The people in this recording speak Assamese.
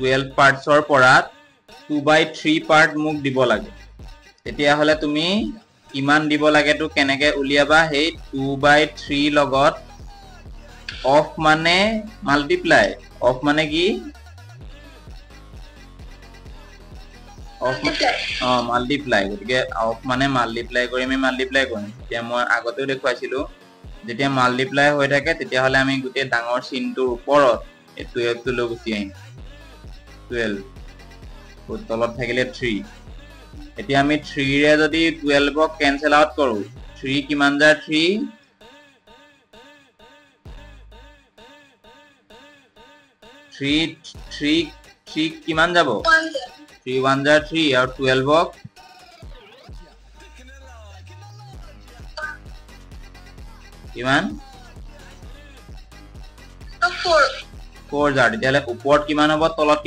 12 পাৰ্টছৰ পৰা 2/3 পাৰ্ট মোক দিব লাগে তেতিয়া হলে তুমি কিমান দিব লাগে তো কেনেকে উলিয়াবা সেই 2/3 লগত অফ মানে মাল্টিপ্লাই অফ মানে কি মাল্টিপ্লাই গতিকে অফ মানে মাল্টিপ্লাই কৰি আমি মাল্টিপ্লাই কৰিম এতিয়া মই আগতেও দেখুৱাইছিলো যেতিয়া মাল্টিপ্লাই হৈ থাকে তেতিয়া হলে আমি গোটেই ডাঙৰ চিনটোৰ ওপৰত এই 12 টো লৈ গুচি আহিম 12 তলত থাকিলে 3 এতিয়া আমি 3 ৰে যদি 12 ক কেনসেল আউট কৰো 3 কিমান যায় 3 কিমান যাব 3 1 जा 3 और 12 ক কিমান 4 4 जा তেতিয়ালে ওপৰত কিমান হ'ব তলত